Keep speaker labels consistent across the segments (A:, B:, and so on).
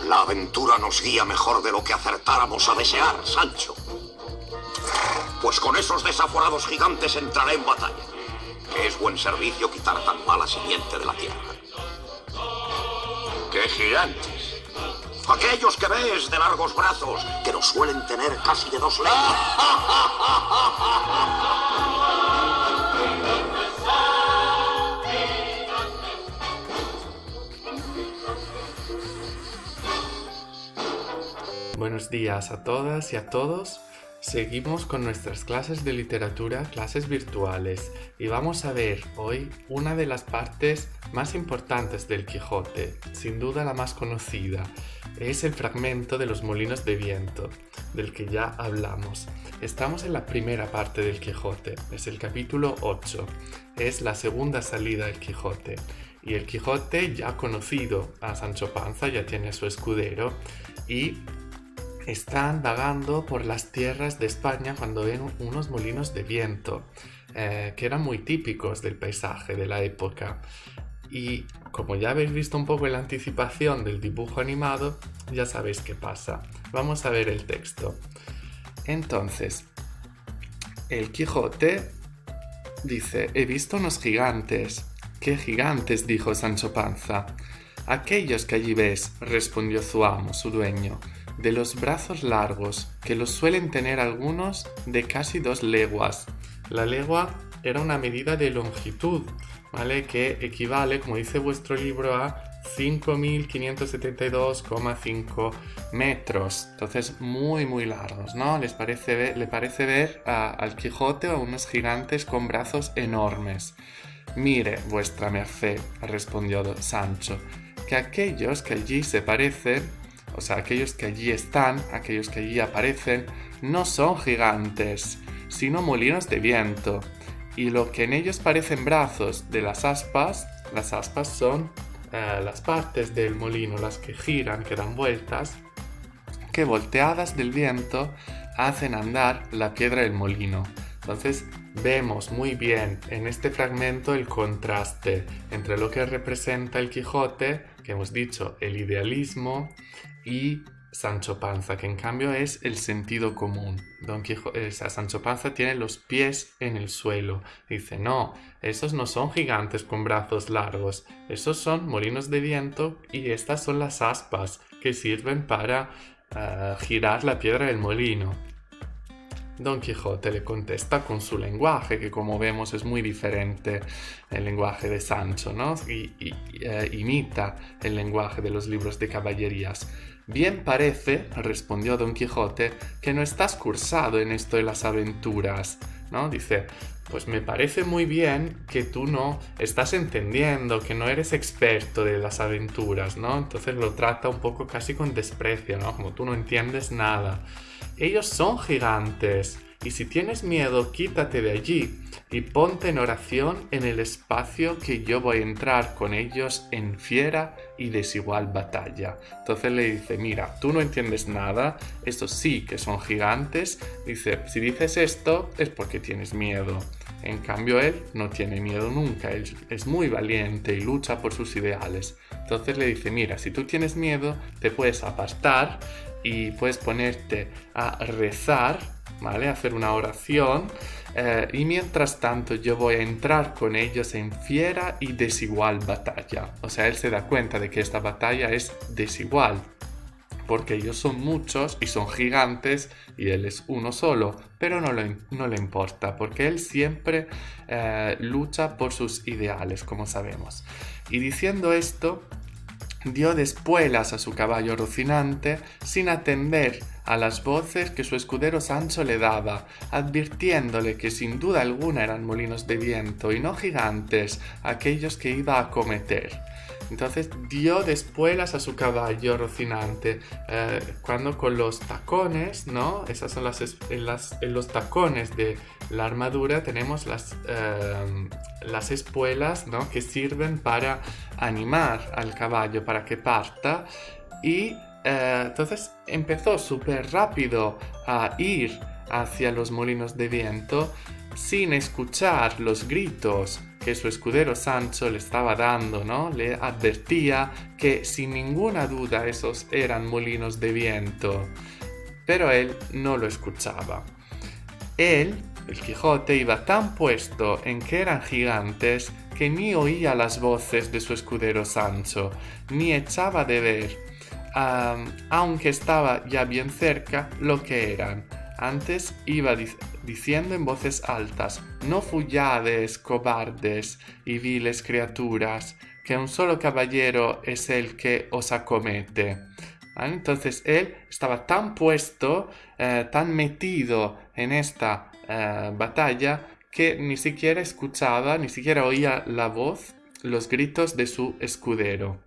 A: La aventura nos guía mejor de lo que acertáramos a desear, Sancho. Pues con esos desaforados gigantes entraré en batalla. Que es buen servicio quitar tan mala simiente de la tierra. ¿Qué gigantes? Aquellos que ves de largos brazos, que los suelen tener casi de 2 leguas.
B: Buenos días a todas y a todos. Seguimos con nuestras clases de literatura, clases virtuales, y vamos a ver hoy una de las partes más importantes del Quijote, sin duda la más conocida. Es el fragmento de los molinos de viento, del que ya hablamos. Estamos en la primera parte del Quijote, es el capítulo 8, es la segunda salida del Quijote. Y el Quijote ya ha conocido a Sancho Panza, ya tiene a su escudero, y están vagando por las tierras de España cuando ven unos molinos de viento, que eran muy típicos del paisaje de la época. Y como ya habéis visto un poco en la anticipación del dibujo animado, ya sabéis qué pasa. Vamos a ver el texto. Entonces, el Quijote dice: he visto unos gigantes. ¿Qué gigantes?, dijo Sancho Panza. Aquellos que allí ves, respondió su amo, su dueño, de los brazos largos, que los suelen tener algunos de casi 2 leguas. La legua era una medida de longitud, ¿vale? Que equivale, como dice vuestro libro, a 5.572,5 metros. Entonces, muy largos, ¿no? Le parece ver al Quijote a unos gigantes con brazos enormes. Mire, vuestra merced, respondió Sancho, que aquellos que allí se parecen, o sea, aquellos que allí están, aquellos que allí aparecen, no son gigantes, sino molinos de viento. Y lo que en ellos parecen brazos de las aspas son las partes del molino, las que giran, que dan vueltas, que volteadas del viento hacen andar la piedra del molino. Entonces vemos muy bien en este fragmento el contraste entre lo que representa el Quijote, que hemos dicho, el idealismo, y Sancho Panza, que en cambio es el sentido común. Sancho Panza tiene los pies en el suelo. Dice, no, esos no son gigantes con brazos largos, esos son molinos de viento y estas son las aspas que sirven para girar la piedra del molino. Don Quijote le contesta con su lenguaje, que como vemos es muy diferente el lenguaje de Sancho, ¿no? Imita el lenguaje de los libros de caballerías. Bien parece, respondió Don Quijote, que no estás cursado en esto de las aventuras, ¿no? Dice, pues me parece muy bien que tú no estás entendiendo, que no eres experto de las aventuras, ¿no? Entonces lo trata un poco casi con desprecio, ¿no? Como tú no entiendes nada. Ellos son gigantes, y si tienes miedo, quítate de allí y ponte en oración en el espacio que yo voy a entrar con ellos en fiera y desigual batalla. Entonces le dice, mira, tú no entiendes nada, estos sí que son gigantes. Dice, si dices esto es porque tienes miedo. En cambio él no tiene miedo nunca, él es muy valiente y lucha por sus ideales. Entonces le dice, mira, si tú tienes miedo, te puedes apartar y puedes ponerte a rezar, ¿vale? A hacer una oración, y mientras tanto yo voy a entrar con ellos en fiera y desigual batalla. O sea, él se da cuenta de que esta batalla es desigual, porque ellos son muchos y son gigantes y él es uno solo, pero no le importa, porque él siempre lucha por sus ideales, como sabemos. Y diciendo esto, dio de espuelas a su caballo Rocinante sin atender a las voces que su escudero Sancho le daba, advirtiéndole que sin duda alguna eran molinos de viento y no gigantes aquellos que iba a acometer. Entonces dio de espuelas a su caballo Rocinante, cuando con los tacones, ¿no? Esas son en los tacones de la armadura tenemos las espuelas, ¿no? Que sirven para animar al caballo para que parta, y entonces empezó súper rápido a ir hacia los molinos de viento sin escuchar los gritos que su escudero Sancho le estaba dando, ¿no? Le advertía que sin ninguna duda esos eran molinos de viento, pero él no lo escuchaba. Él, el Quijote, iba tan puesto en que eran gigantes que ni oía las voces de su escudero Sancho, ni echaba de ver, aunque estaba ya bien cerca, lo que eran. Antes iba diciendo en voces altas: «No fuyades, cobardes y viles criaturas, que un solo caballero es el que os acomete». ¿Vale? Entonces él estaba tan puesto, tan metido en esta batalla, que ni siquiera escuchaba, ni siquiera oía la voz, los gritos de su escudero.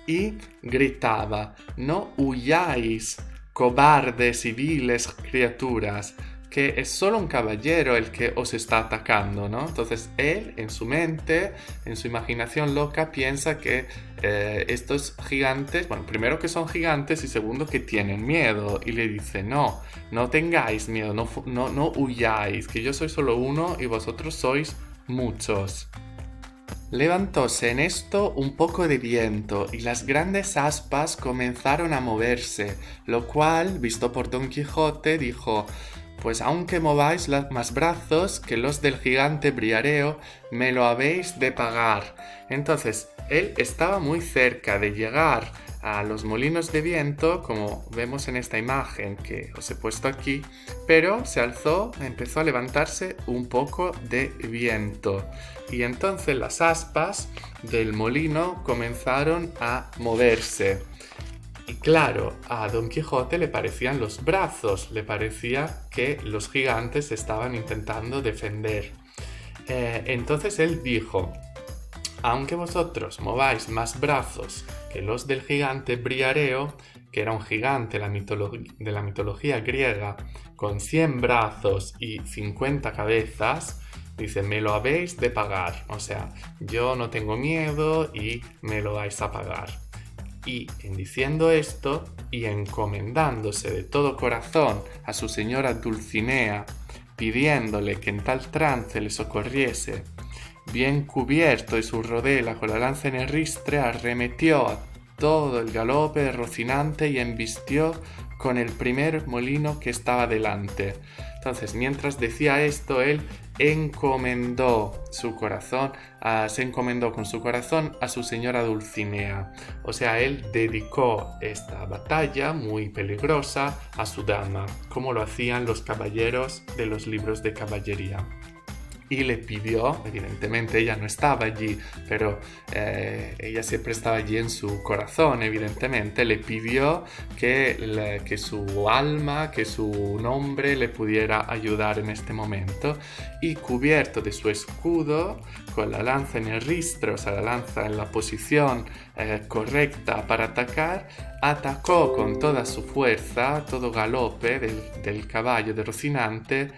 B: Y gritaba: «No huyáis, cobardes y viles criaturas, que es solo un caballero el que os está atacando», ¿no? Entonces él, en su mente, en su imaginación loca, piensa que estos gigantes, bueno, primero que son gigantes y segundo que tienen miedo, y le dice: «No, no tengáis miedo, no huyáis, que yo soy solo uno y vosotros sois muchos». Levantóse en esto un poco de viento y las grandes aspas comenzaron a moverse, lo cual, visto por Don Quijote, dijo: «Pues aunque mováis más brazos que los del gigante Briareo, me lo habéis de pagar». Entonces, él estaba muy cerca de llegar a los molinos de viento, como vemos en esta imagen que os he puesto aquí, pero se alzó, empezó a levantarse un poco de viento. Y entonces las aspas del molino comenzaron a moverse. Y claro, a Don Quijote le parecían los brazos, le parecía que los gigantes estaban intentando defender. Entonces él dijo: «Aunque vosotros mováis más brazos que los del gigante Briareo», que era un gigante de la mitología griega, con 100 brazos y 50 cabezas, dice: «me lo habéis de pagar». O sea, yo no tengo miedo y me lo vais a pagar. Y en diciendo esto y encomendándose de todo corazón a su señora Dulcinea, pidiéndole que en tal trance le socorriese, bien cubierto de su rodela con la lanza en el ristre, arremetió a todo el galope de Rocinante y embistió con el primer molino que estaba delante. Entonces, mientras decía esto, él se encomendó con su corazón a su señora Dulcinea. O sea, él dedicó esta batalla muy peligrosa a su dama, como lo hacían los caballeros de los libros de caballería. Y le pidió, evidentemente ella no estaba allí, pero ella siempre estaba allí en su corazón, evidentemente, le pidió que su alma, que su nombre le pudiera ayudar en este momento, y cubierto de su escudo, con la lanza en el ristre, o sea, la lanza en la posición correcta para atacar, atacó con toda su fuerza, todo galope del caballo de Rocinante,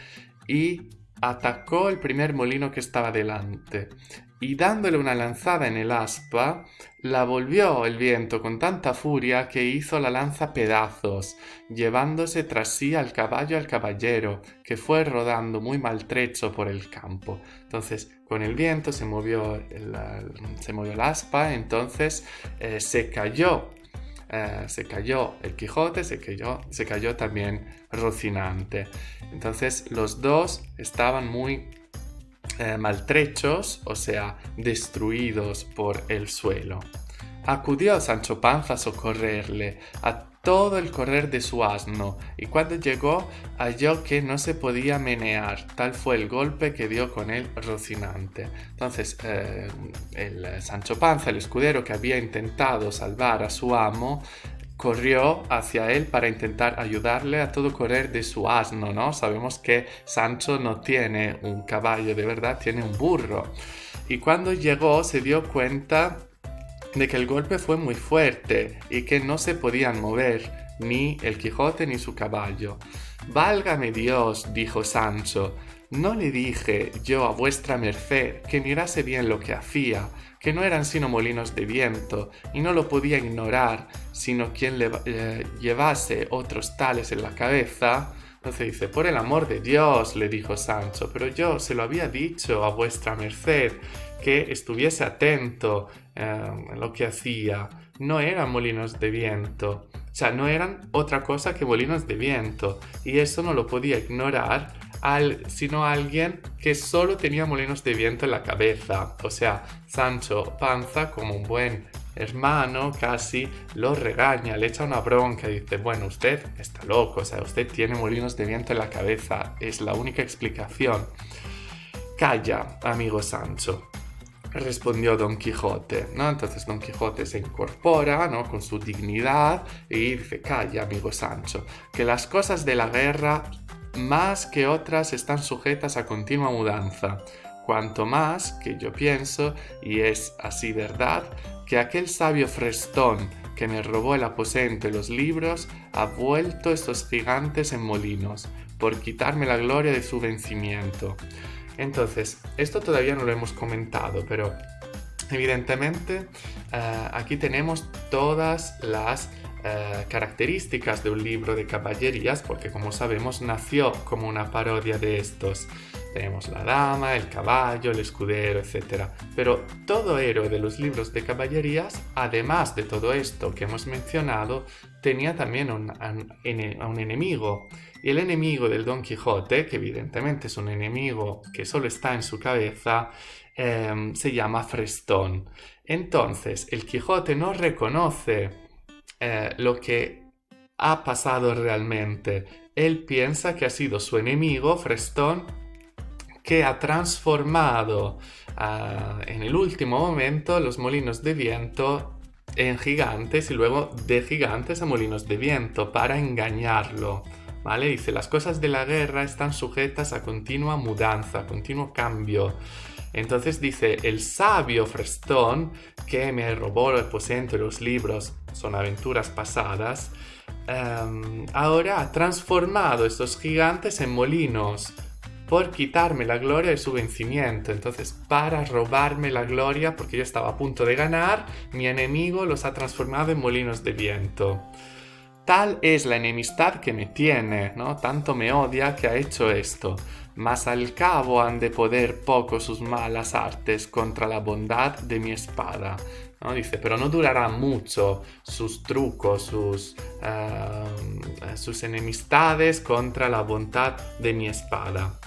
B: y atacó el primer molino que estaba delante, y dándole una lanzada en el aspa, la volvió el viento con tanta furia que hizo la lanza pedazos, llevándose tras sí al caballo y al caballero, que fue rodando muy maltrecho por el campo. Entonces, con el viento se movió el aspa, entonces se cayó el Quijote, se cayó también Rocinante. Entonces los dos estaban muy maltrechos, o sea, destruidos por el suelo. Acudió Sancho Panza a socorrerle a todo el correr de su asno, y cuando llegó halló que no se podía menear, tal fue el golpe que dio con él Rocinante. Entonces el Sancho Panza, el escudero que había intentado salvar a su amo, corrió hacia él para intentar ayudarle a todo correr de su asno, ¿no? Sabemos que Sancho no tiene un caballo de verdad, tiene un burro. Y cuando llegó se dio cuenta de que el golpe fue muy fuerte y que no se podían mover ni el Quijote ni su caballo. «Válgame Dios», dijo Sancho, «¿no le dije yo a vuestra merced que mirase bien lo que hacía, que no eran sino molinos de viento, y no lo podía ignorar, sino quien le llevase otros tales en la cabeza?» Entonces dice, por el amor de Dios, le dijo Sancho, pero yo se lo había dicho a vuestra merced, que estuviese atento en lo que hacía. No eran molinos de viento, o sea, no eran otra cosa que molinos de viento, y eso no lo podía ignorar sino alguien que solo tenía molinos de viento en la cabeza. O sea, Sancho Panza, como un buen hermano, casi lo regaña, le echa una bronca y dice, bueno, usted está loco, o sea, usted tiene molinos de viento en la cabeza, es la única explicación. Calla, amigo Sancho, respondió Don Quijote, ¿no? Entonces Don Quijote se incorpora, ¿no?, con su dignidad y dice, calla, amigo Sancho, que las cosas de la guerra más que otras están sujetas a continua mudanza, cuanto más que yo pienso, y es así verdad, que aquel sabio Frestón que me robó el aposento y los libros ha vuelto estos gigantes en molinos, por quitarme la gloria de su vencimiento. Entonces, esto todavía no lo hemos comentado, pero evidentemente aquí tenemos todas las características de un libro de caballerías, porque como sabemos nació como una parodia de estos. Tenemos la dama, el caballo, el escudero, etc. Pero todo héroe de los libros de caballerías, además de todo esto que hemos mencionado, tenía también a un enemigo. Y el enemigo del Don Quijote, que evidentemente es un enemigo que solo está en su cabeza, se llama Frestón. Entonces, el Quijote no reconoce lo que ha pasado realmente. Él piensa que ha sido su enemigo, Frestón, que ha transformado en el último momento los molinos de viento en gigantes y luego de gigantes a molinos de viento para engañarlo, ¿vale? Dice, las cosas de la guerra están sujetas a continua mudanza, continuo cambio. Entonces dice, el sabio Frestón, que me robó el aposento y los libros, son aventuras pasadas, ahora ha transformado estos gigantes en molinos por quitarme la gloria de su vencimiento. Entonces, para robarme la gloria, porque yo estaba a punto de ganar, mi enemigo los ha transformado en molinos de viento. Tal es la enemistad que me tiene, ¿no? Tanto me odia que ha hecho esto. Mas al cabo han de poder poco sus malas artes contra la bondad de mi espada, ¿no? Dice, pero no durará mucho sus trucos, sus enemistades contra la bondad de mi espada.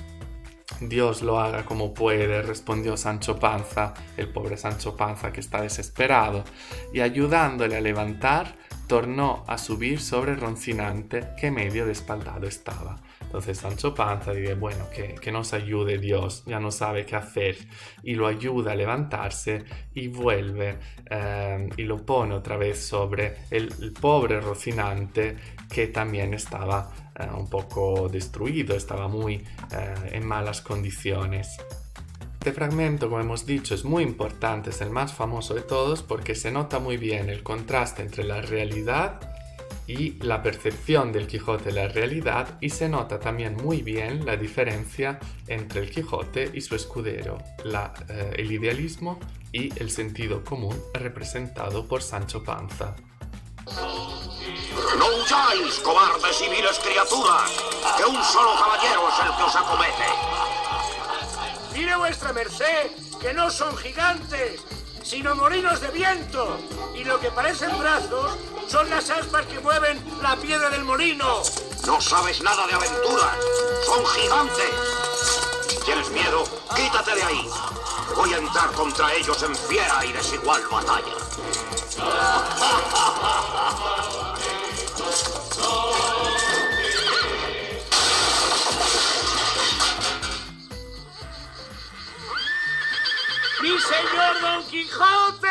B: Dios lo haga como puede, respondió Sancho Panza, el pobre Sancho Panza que está desesperado, y ayudándole a levantar, tornó a subir sobre Rocinante, que medio despaldado estaba. Entonces Sancho Panza dice, bueno, que nos ayude Dios, ya no sabe qué hacer, y lo ayuda a levantarse y vuelve y lo pone otra vez sobre el pobre Rocinante, que también estaba un poco destruido, estaba muy en malas condiciones. Este fragmento, como hemos dicho, es muy importante, es el más famoso de todos porque se nota muy bien el contraste entre la realidad y la percepción del Quijote de la realidad, y se nota también muy bien la diferencia entre el Quijote y su escudero, el idealismo y el sentido común representado por Sancho Panza.
A: ¡No huyáis, cobardes y viles criaturas! ¡Que un solo caballero es el que os acomete!
C: Mire vuestra merced, que no son gigantes, sino molinos de viento, y lo que parecen brazos son las aspas que mueven la piedra del molino.
A: No sabes nada de aventuras, son gigantes. Si tienes miedo, quítate de ahí. Voy a entrar contra ellos en fiera y desigual batalla.
C: ¡Mi señor Don Quijote!